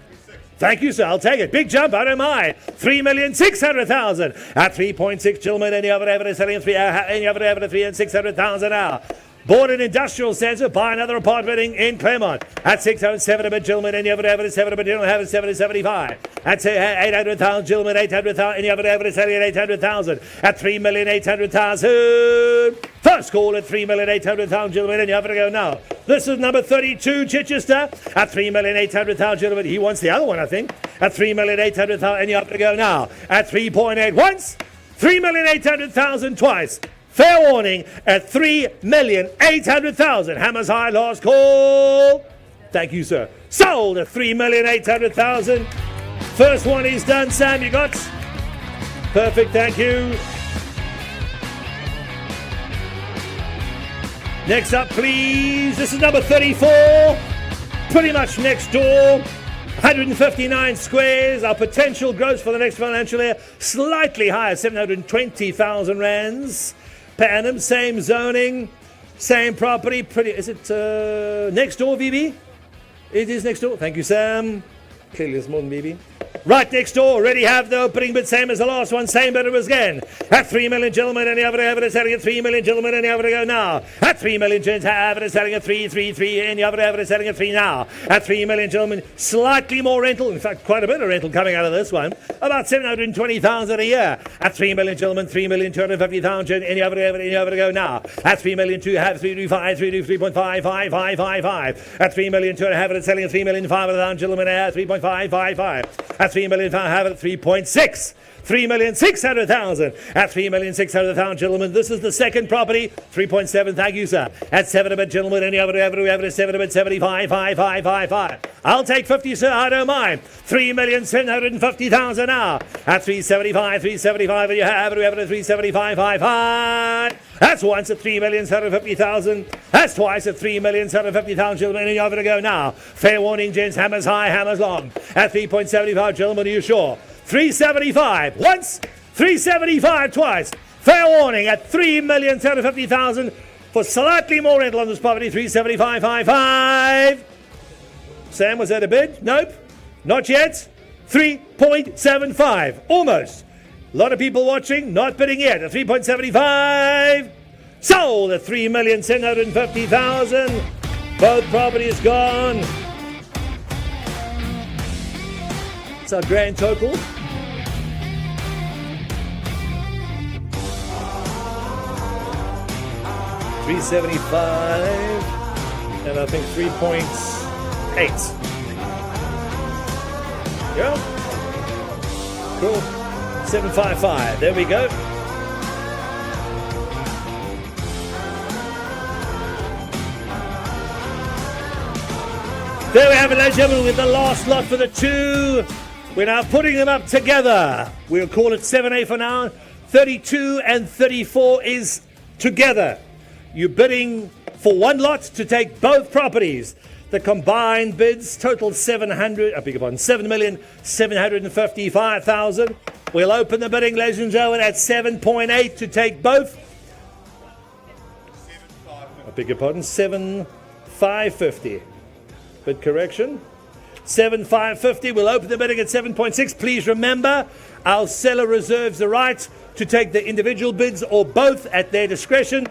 Thank you, sir. I'll take it. Big jump. I don't mind. 3,600,000 at 3.6. Gentlemen, any other evidence selling at 3? Any other evidence 3 and 600,000 now. Bought an industrial centre. Buy another apartment in Claremont at 607 a bit, gentlemen. Any other evidence 7 a bit, gentlemen. Have it 775. At 800,000, gentlemen. 800,000. Any other evidence selling at 800,000 at 3,800,000. First call at 3,800,000, gentlemen. And you have to go now. This is number 32, Chichester, at 3,800,000, gentlemen. He wants the other one, I think. At 3,800,000, and you have to go now. At 3.8 once, 3,800,000 twice. Fair warning at 3,800,000. Hammers high, last call. Thank you, sir. Sold at 3,800,000. First one is done, Sam. You got? Perfect, thank you. Next up, please. This is number 34. Pretty much next door. 159 squares. Our potential gross for the next financial year slightly higher, 720,000 rands per annum. Same zoning, same property. Pretty. Is it next door, VB? It is next door. Thank you, Sam. Clearly, it's more than VB. Right next door, already have the opening bid, same as the last one, same bid as again. At 3 million, gentlemen, any other average selling at 3 million, gentlemen, any other go now. At 3 million, gents, average selling at 3, any other average selling at 3 now. At 3 million, gentlemen, slightly more rental, in fact, quite a bit of rental coming out of this one. About 720,000 a year. At 3 million, gentlemen, 3,250,000, any other go now. At 3 million, 2 have 325, 3.555555. At 3 million, 2 have it selling at 3,500,000, gentlemen, at 3.555. At 3 million, have it at 3.6. 3,600,000. At 3,600,000, gentlemen, this is the second property. 3.7, thank you, sir. At 7 a bit, gentlemen, any other 7 a bit, 75, 5, 5, 5, 5. I'll take 50, sir, I don't mind. 3,750,000 now. At 375, and you have it, we have it at 375, 5, 5. That's once at 3,750,000. That's twice at 3,750,000, gentlemen, any other to go now. Fair warning, gents, hammers high, hammers long. At 3.75, gentlemen, are you sure? 375 once, 375 twice. Fair warning at 3,750,000 for slightly more rental on this property. 375.55. Sam, was that a bid? Nope, not yet. 3.75, almost. A lot of people watching, not bidding yet. At 3.75, sold at 3,750,000. Both properties gone. It's our grand total. 375, and I think 3.8. Yeah. Cool. 755. There we go. There we have it, ladies and gentlemen, with the last lot for the two. We're now putting them up together. We'll call it 7A for now. 32 and 34 is together. You're bidding for one lot to take both properties. The combined bids total 7,755,000. We'll open the bidding, ladies and gentlemen, at 7.8 to take both. I beg your pardon, 7,550. Bid correction. 7,550. We'll open the bidding at 7.6. Please remember, our seller reserves the right to take the individual bids or both at their discretion.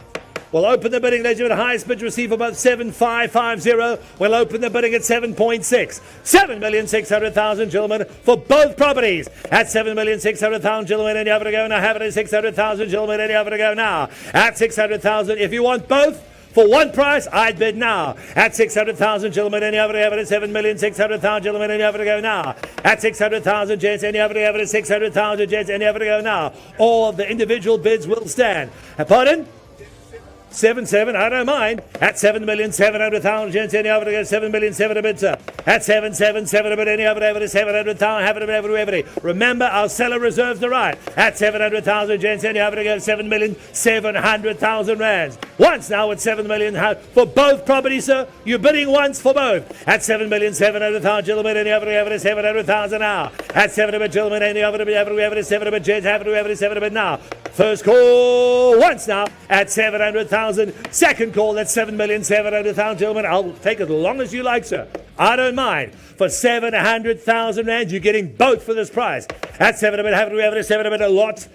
We'll open the bidding, ladies and gentlemen. The highest bid received for both 7,550. We'll open the bidding at 7.6. 7,600,000, gentlemen, for both properties. At 7,600,000, gentlemen, any other to go now. Have it at 600,000, gentlemen, any other to go now. At 600,000, if you want both for one price, I'd bid now. At 600,000, gentlemen, any other to have it at 7,600,000, gentlemen, any other to go now. At 600,000, gents, any other to have it at 600,000, gents, any other to go now. All of the individual bids will stand. Pardon? 7, I don't mind. At 7,700,000, gents, any other to go, 7,700,000 a bid, sir. At 7 a bid, any other to have it at 700,000, have it every. Remember, our seller reserves the right. At 700,000, gents, any other to go, 7,700,000 rands. Once now at 7 million for both properties, sir. You're bidding once for both. At 7,700,000, gentlemen, any other to have it at 700,000 now. At 7 a bid, gentlemen, any other to have it at 7 a bid, gents, have it at 7 a bid now. First call once now at 700,000. Second call at 7,700,000, gentlemen. I'll take as long as you like, sir. I don't mind. For 700,000 rands, you're getting both for this price. At 7 a bit, have we have it at 7 a bit a lot.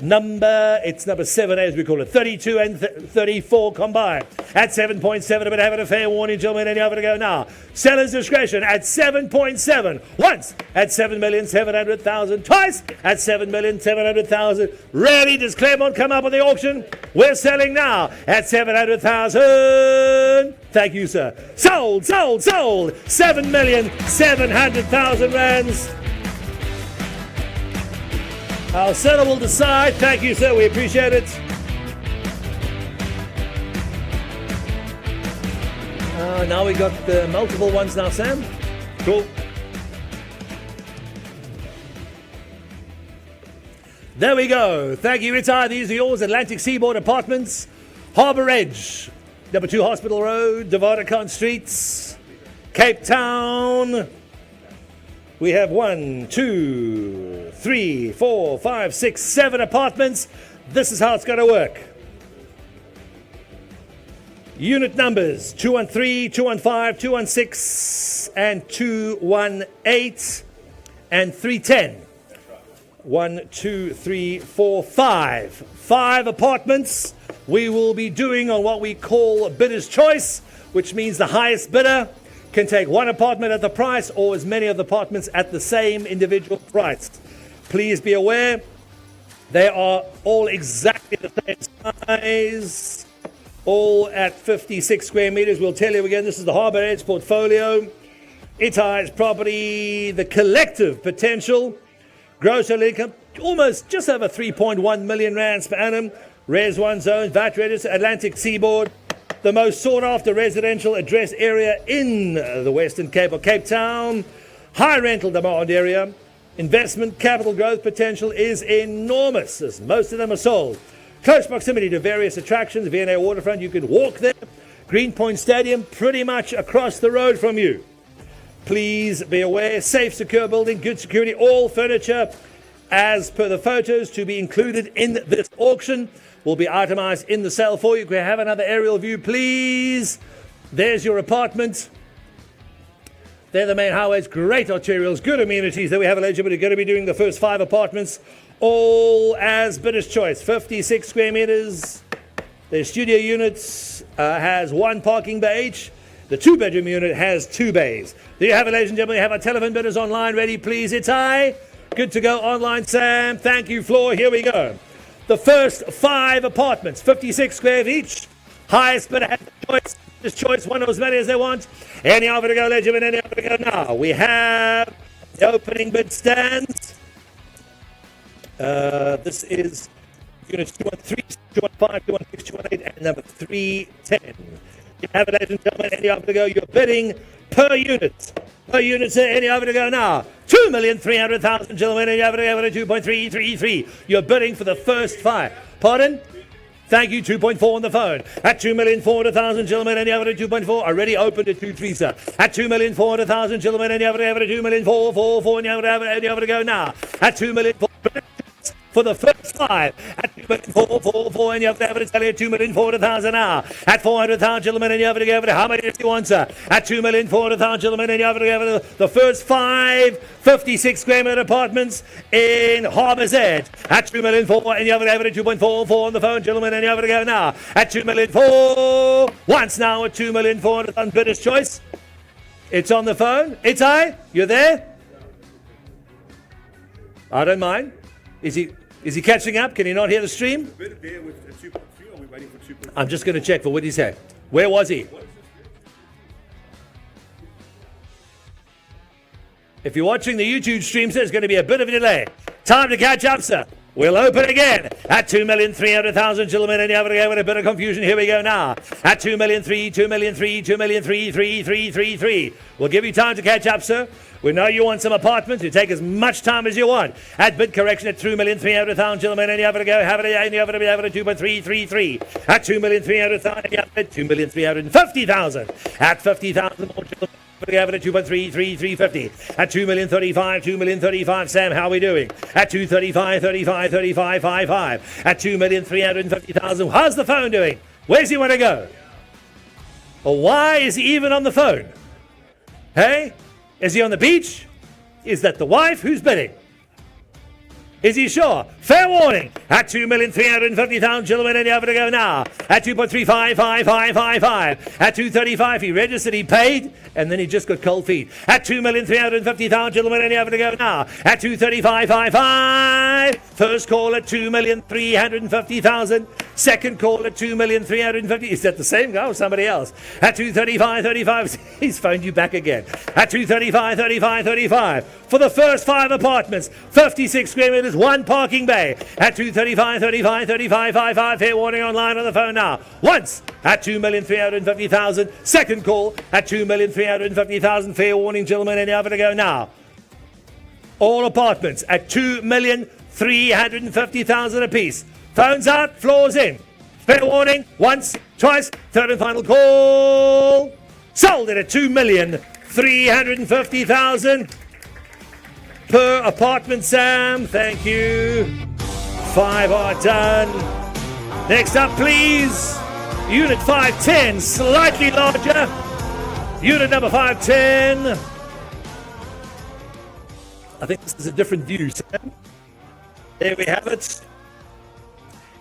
It's number 7 as we call it. 32 and 34 combined. At 7.7 a bit, have it a fair warning, gentlemen. Any other to go now. Seller's discretion at 7.7. Once at 7,700,000. Twice at 7,700,000. Really, does Claremont come up with the auction? We're selling now at 700,000. Thank you, sir. Sold. 7,700,000 rands. Our seller will decide. Thank you, sir. We appreciate it. Now we got the multiple ones now, Sam. Cool. There we go. Thank you, Rita. These are yours. Atlantic Seaboard Apartments, Harbour Edge, number 2 Hospital Road, Devonacon Streets, Cape Town. We have 1, 2, 3, 4, 5, 6, 7 apartments. This is how it's going to work. Unit numbers 213, 215, 216, and 218, and 310. 1, 2, 3, 4, 5. 5 apartments we will be doing on what we call bidder's choice, which means the highest bidder can take 1 apartment at the price or as many of the apartments at the same individual price. Please be aware, they are all exactly the same size, all at 56 square meters. We'll tell you again, this is the Harbour Edge portfolio. Itai's property, the collective potential, gross annual income, almost just over 3.1 million rands per annum. Res 1 zones, VAT register, Atlantic Seaboard, the most sought after residential address area in the Western Cape or Cape Town. High rental demand area. Investment capital growth potential is enormous, as most of them are sold. Close proximity to various attractions, V&A Waterfront, you can walk there. Greenpoint Stadium, pretty much across the road from you. Please be aware, safe, secure building, good security, all furniture, as per the photos to be included in this auction, will be itemized in the sale for you. Can we have another aerial view, please? There's your apartment. They're the main highways, great arterials, good amenities that we have eligibility. Going to be doing the first 5 apartments, all as bidder's choice. 56 square meters. Their studio units has 1 parking bay each. The 2-bedroom unit has 2 bays. There you have it, ladies and gentlemen. You have our telephone bidders online ready, please. It's I. Good to go online, Sam. Thank you, Floor. Here we go. The first 5 apartments, 56 square each. Highest bidder has the choice. This choice, one or as many as they want. Any offer to go, legitimate, any offer to go now. We have the opening bid stands. This is units 213, 215, 216, 218, and number 310. You have it, ladies and gentlemen, any offer to go. You're bidding per unit. Per unit, sir, any offer to go now. 2,300,000, gentlemen, any offer to go to 2.333. You're bidding for the first 5. Pardon? Thank you, 2.4 on the phone. At 2,400,000, gentlemen, any other 2.4. Already opened at 2.3, sir. At 2,400,000, gentlemen, any other 2,444, any other to go now. At 2,400,000 for the first 5. At 2,444, any other to tell you 2,400,000 now. At 400,000, gentlemen, any other to go over. How many do you want, sir? At 2,400,000, gentlemen, any other to go over. The first 5 56 square meter apartments in Harbour's Edge. At 2,400,000, any other to 2.44 on the phone, gentlemen, any other to go now. At 2,400,000, once now at 2,400,000, bidder's choice. It's on the phone. It's I. You're there? I don't mind. Is he catching up? Can he not hear the stream? I'm just going to check for what he said. Where was he? If you're watching the YouTube stream, sir, there's going to be a bit of a delay. Time to catch up, sir. We'll open again at 2,300,000, gentlemen. Any other with a bit of confusion? Here we go now. At 2,300,000, 2,300,000, 2,300,000, We'll give you time to catch up, sir. We know you want some apartments. You take as much time as you want. At bid correction at 2,300,000, gentlemen. Any other to go? Have it? Any other to be able to 2.333. At 2,300,000, any other? 2,350,000. At 50,000 more, gentlemen. At 2.350. At 2,035,000, 2,035,000. Sam, how are we doing? At 235,35,55. At 2,350,000. How's the phone doing? Where's he want to go? Or why is he even on the phone? Hey? Is he on the beach? Is that the wife? Who's bidding? Is he sure? Fair warning. At 2,350,000, gentlemen, any other to go now. At 2.35555. At 235, he registered, he paid, and then he just got cold feet. At 2,350,000, gentlemen, any other to go now. At 23555. First call at 2,350,000. Second call at 2,350,000. Is that the same guy or somebody else? At 23535. He's phoned you back again. At 2353535. For the first 5 apartments, 56 square meters, 1 parking bay. At 2353555. Fair warning online on the phone now. Once at 2,350,000. Second call at 2,350,000. Fair warning, gentlemen, any other to go now. All apartments at 2,350,000. 350,000 apiece. Phones out, floors in. Fair warning, once, twice, third and final call. Sold it at 2,350,000 per apartment, Sam. Thank you. 5 are done. Next up, please. Unit 510, slightly larger. Unit number 510. I think this is a different view, Sam. There we have it.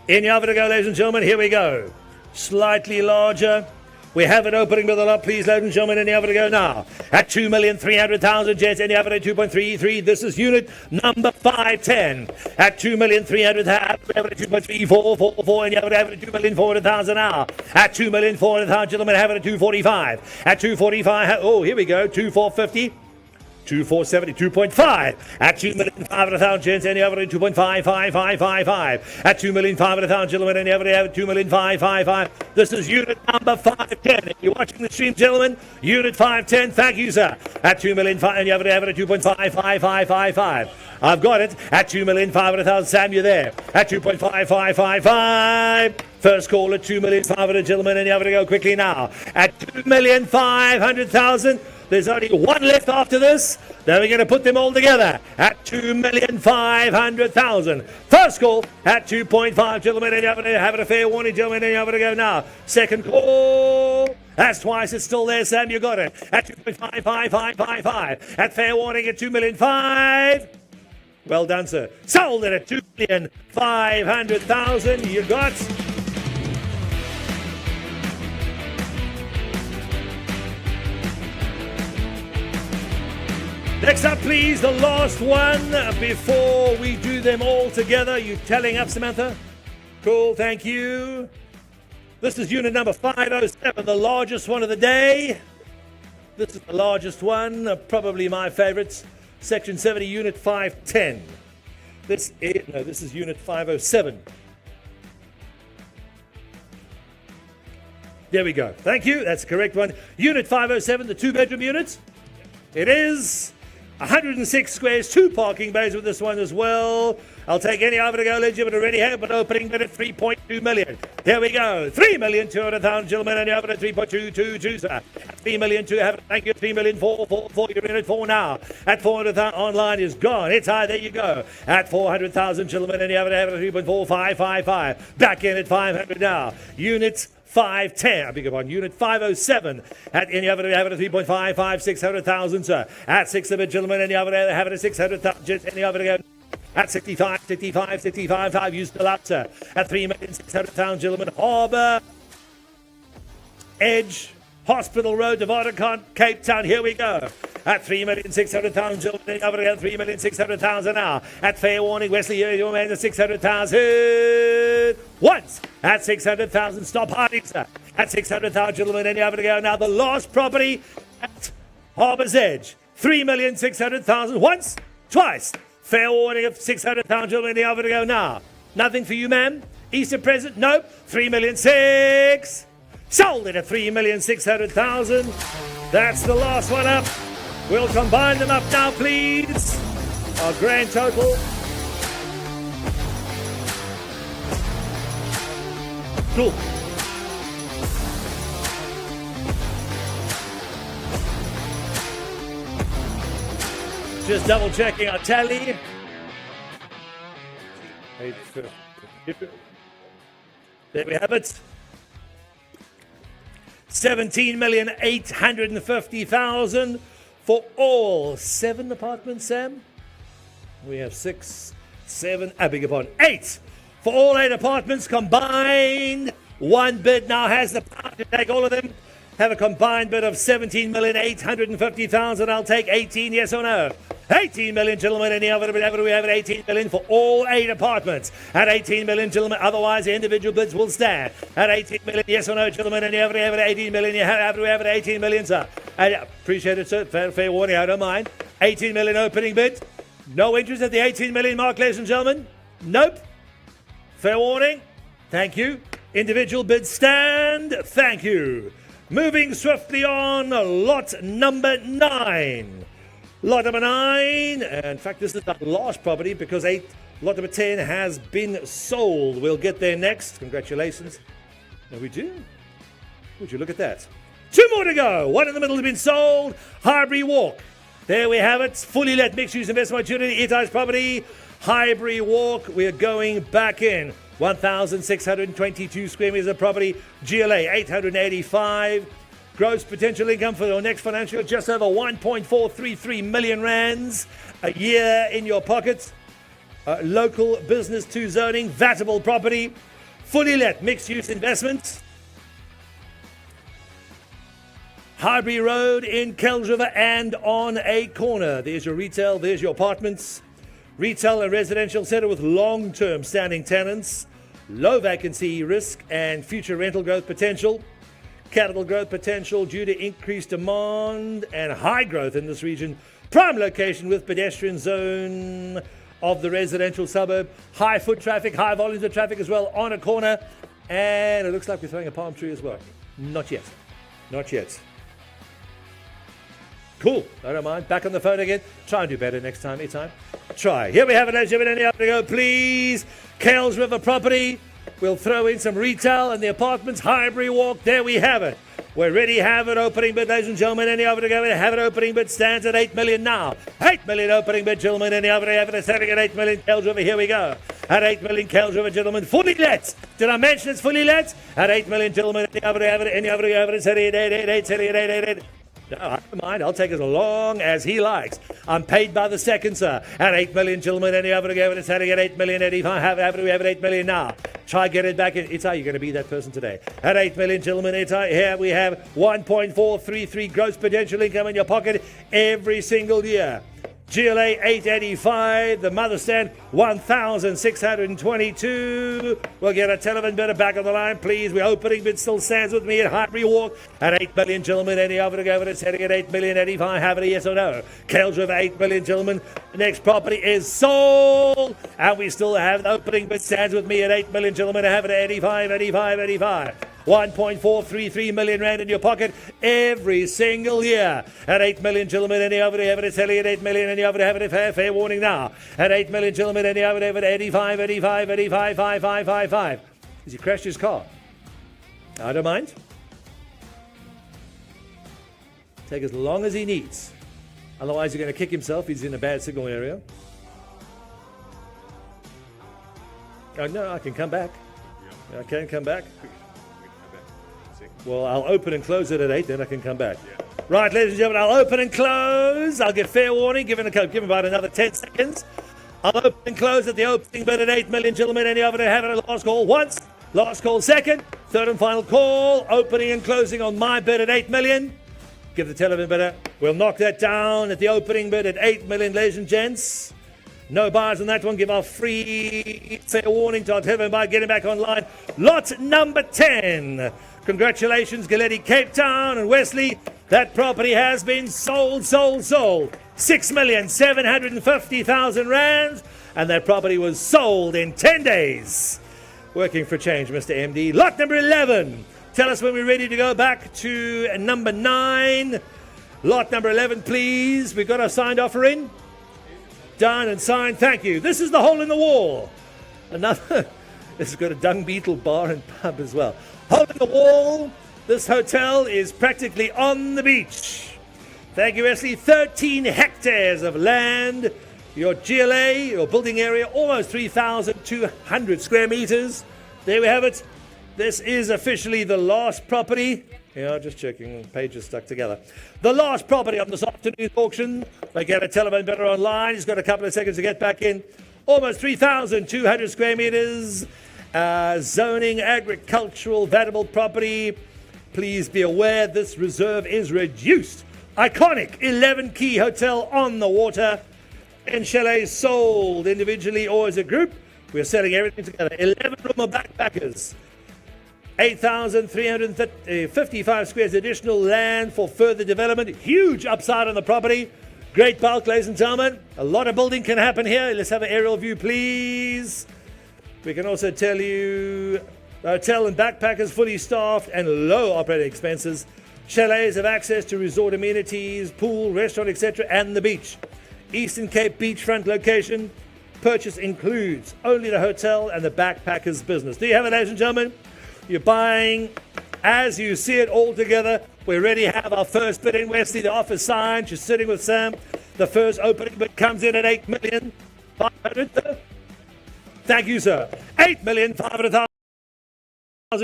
In your to go, ladies and gentlemen. Here we go. Slightly larger. We have it opening with a lot, please, ladies and gentlemen. In the to go now. At 2,300,000 jets. In the at 2.33. This is unit number 510. At 2,300,000. 2.344. In the at 2,400,000 now. At 2,400,000, gentlemen. Have it at 245. At 245. Oh, here we go. 2,450. 2,470, 2.5 at 2,500,000 gents, any other 2.55555 at 2,500,000 gentlemen, any other 2,555. This is unit number 510. If you're watching the stream, gentlemen, unit 510. Thank you, sir. At 2,500,000, any other 2.55555. I've got it at 2,500,000. Sam, you're there at 2.5555. First call at 2,500,000 gentlemen, any other to go quickly now at 2,500,000. There's only one left after this. Then we're going to put them all together at 2,500,000. First call at 2.5, gentlemen. And you have it a fair warning, gentlemen. And you have to go now. Second call. That's twice. It's still there, Sam. You got it at 2.55555. At fair warning at 2,500,000. Well done, sir. Sold it at 2,500,000. You got. Next up, please, the last one before we do them all together. You telling up, Samantha? Cool, thank you. This is unit number 507, the largest one of the day. This is the largest one, probably my favorites. Section 70, unit 510. This is unit 507. There we go. Thank you. That's the correct one. Unit 507, the 2-bedroom unit. It is 106 squares, 2 parking bays with this one as well. I'll take any over to go, let's give it a ready have, but opening bid at 3.2 million. There we go. 3,200,000 gentlemen, and you have it at 3.222, sir. 3,200,000, have it. Thank you. 3,444. You're in at 4 now. At 400,000, online is gone. It's high. There you go. At 400,000 gentlemen, and you have it at 3.4555. Back in at 500 now. Units 510, I beg your pardon, unit 507 at any other have it at 3.55, 600,000, sir. At 6 of it, gentlemen, any other have it at 600,000, any other go at 65, 5, you still up, sir. At 3,600,000, gentlemen, Harbour, Edge, Hospital Road, Devonacon, Cape Town, here we go. At 3,600,000, gentlemen, over at 3,600,000 now. At fair warning, Wesley, your man at 600,000. Once at 600,000, stop hiding, sir. At 600,000, gentlemen, any over to go now. The last property at Harbour's Edge, 3,600,000. Once, twice. Fair warning of 600,000, gentlemen, any over to go now. Nothing for you, ma'am. Easter present, nope. 3,600,000. Sold it at 3,600,000. That's the last one up. We'll combine them up now, please. Our grand total. Cool. Just double checking our tally. There we have it. 17,850,000 for all 7 apartments, Sam. We have 6, 7, I beg your pardon, 8 for all 8 apartments combined. One bid now has the power to take all of them. Have a combined bid of 17,850,000. I'll take 18, yes or no? 18 million, gentlemen. Any other bid ever? We have it 18 million for all 8 apartments. At 18 million, gentlemen. Otherwise, the individual bids will stand. At 18 million, yes or no, gentlemen. Any other? We have it 18 million. You have we have it 18 million, sir. And appreciate it, sir. Fair warning. I don't mind. 18 million opening bid. No interest at the 18 million mark, ladies and gentlemen. Nope. Fair warning. Thank you. Individual bids stand. Thank you. Moving swiftly on, lot number 9. Lot number 9. In fact, this is the last property because 8 Lot number 10 has been sold. We'll get there next. Congratulations. No, we do. Would you look at that? 2 more to go. One in the middle has been sold. Highbury Walk. There we have it. Fully let mixed-use investment opportunity. Iti's property. Highbury Walk. We're going back in. 1,622 square meters of property. GLA 885. Gross potential income for your next financial year just over 1.433 million rands a year in your pockets. Local business to zoning, vatable property, fully let mixed-use investments. Highbury Road in Kells River and on a corner. There's your retail, there's your apartments. Retail and residential centre with long-term standing tenants, low vacancy risk and future rental growth potential. Capital growth potential due to increased demand and high growth in this region. Prime location with pedestrian zone of the residential suburb. High foot traffic, high volumes of traffic as well on a corner. And it looks like we're throwing a palm tree as well. Not yet. Not yet. Cool. I don't mind. Back on the phone again. Try and do better next time. Try. Here we have it, ladies and gentlemen. Any up to go, please. Kells River property. We'll throw in some retail and the apartments. Highbury Walk. There we have it. We're ready to have it opening bid, ladies and gentlemen. Any over to go? Have it opening bid stands at 8 million now. 8 million opening bid, gentlemen. Any over to have it selling at 8 million. Kells River. Here we go. At 8 million, Kells River, gentlemen. Fully let. Did I mention it's fully let? At 8 million, gentlemen. Any over to have it. Any over to have it. Selling at 8. Selling at 8. No, I don't mind. I'll take as long as he likes. I'm paid by the second, sir. At 8 million, gentlemen. Any other to go? It's selling at 8 million. If I have it, we have it 8 million now. Try get it back in. Ita, you're going to be that person today. At 8 million, gentlemen. Ita, here we have 1.433 gross potential income in your pocket every single year. GLA 885, the mother stand 1,622. We'll get a telephone bidder back on the line, please. We're opening bid still stands with me at Highbury Walk at 8 million, gentlemen. Any over to go with it, heading at 8 million. 85, have it a yes or no? Kells River 8 million, gentlemen. The next property is sold, and we still have the opening bid stands with me at 8 million, gentlemen. Have it at 85. 1.433 million rand in your pocket every single year. At 8 million, gentlemen, any over to have it selling at 8 million, any over to have it fair warning now. At 8 million, gentlemen, any over to have it 85. Has he crashed his car? I don't mind. Take as long as he needs. Otherwise, he's going to kick himself. He's in a bad signal area. Oh, no, I can come back. I can come back. Well, I'll open and close it at 8, then I can come back. Yeah. Right, ladies and gentlemen, I'll open and close. I'll get fair warning, give about another 10 seconds. I'll open and close at the opening bid at 8 million, gentlemen. Any of it have it? Last call once, last call second, third and final call. Opening and closing on my bid at 8 million. Give the telephone bidder. We'll knock that down at the opening bid at 8 million, ladies and gents. No buyers on that one. Give our free fair warning to our telephone buyer. Getting back online. Lot number 10. Congratulations, Galetti, Cape Town and Wesley. That property has been sold. 6,750,000 rands. And that property was sold in 10 days. Working for change, Mr. MD. Lot number 11. Tell us when we're ready to go back to number 9. Lot number 11, please. We've got our signed offer in. Done and signed. Thank you. This is the hole in the wall. Another. This has got a dung beetle bar and pub as well. Hole in the wall. This hotel is practically on the beach. Thank you, Wesley. 13 hectares of land. Your GLA, your building area, almost 3,200 square meters. There we have it. This is officially the last property. Yeah, just checking. Pages stuck together. The last property on this afternoon's auction. They get a telephone bidder online. He's got a couple of seconds to get back in. Almost 3,200 square meters. Zoning, agricultural, vatable property. Please be aware this reserve is reduced. Iconic 11 key hotel on the water. And chalets sold individually or as a group. We're selling everything together. 11 room of backpackers. 8,355 squares additional land for further development. Huge upside on the property. Great bulk, ladies and gentlemen. A lot of building can happen here. Let's have an aerial view, please. We can also tell you hotel and backpackers fully staffed and low operating expenses. Chalets have access to resort amenities, pool, restaurant, etc. and the beach. Eastern Cape beachfront location. purchase includes only the hotel and the backpackers business. Do you have it, ladies and gentlemen? You're buying as you see it all together. We already have our first bid in, Wesley. The offer signed. You're sitting with Sam. The first opening bid comes in at 8,500,000. Thank you, sir. 8,500,000.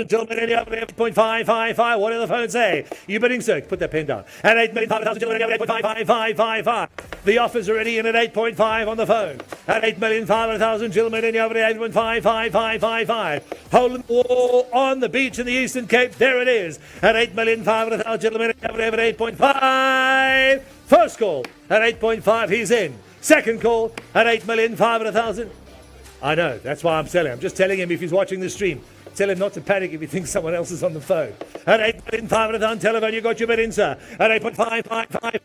Gentlemen, any other 8.555. What did the phone say? You bidding, sir? Put that pen down. At 8,500,000, gentlemen, 8.55555. The offer's already in at 8.5 on the phone. At 8,500,000, gentlemen, any other 8.55555. Hole in the wall on the beach in the Eastern Cape. There it is. At 8,500,000, gentlemen, any other 8.5. First call at 8.5. He's in. Second call at 8,500,000. I know. That's why I'm selling. I'm just telling him if he's watching the stream. Tell him not to panic if he thinks someone else is on the phone. At 8,500,000 telephone, you got your bid in, sir. At 8.55555.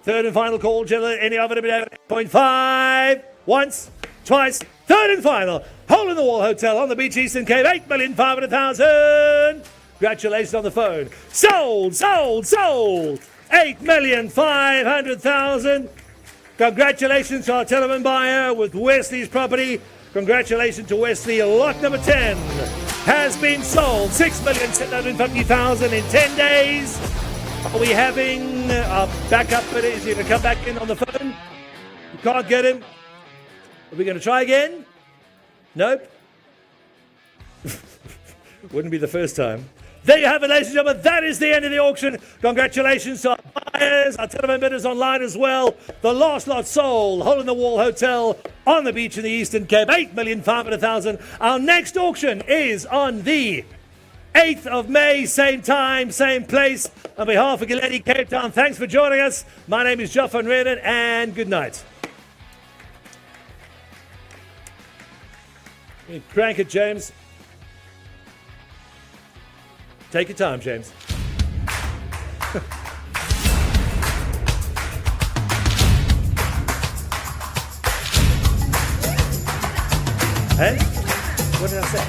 Third and final call, gentlemen. Any other bid at 8.5. Once, twice. Third and final. Hole in the Wall Hotel on the beach, Eastern Cape. 8,500,000. Congratulations on the phone. Sold, sold, sold. 8,500,000. Congratulations to our telephone buyer with Wesley's property. Congratulations to Wesley. Lot number 10 has been sold. 6,750,000 in 10 days. Are we having a backup bidder? Is he going to come back in on the phone? You can't get him. Are we going to try again? Nope. Wouldn't be the first time. There you have it, ladies and gentlemen. That is the end of the auction. Congratulations to our buyers, our telephone bidders online as well. The last lot sold. Hole in the Wall Hotel on the beach in the Eastern Cape. 8,500,000. Our next auction is on the 8th of May. Same time, same place. On behalf of Galetti, Cape Town, thanks for joining us. My name is Jeff van Renen, and good night. Crank it, James. Take your time, James. Hey? What did I say?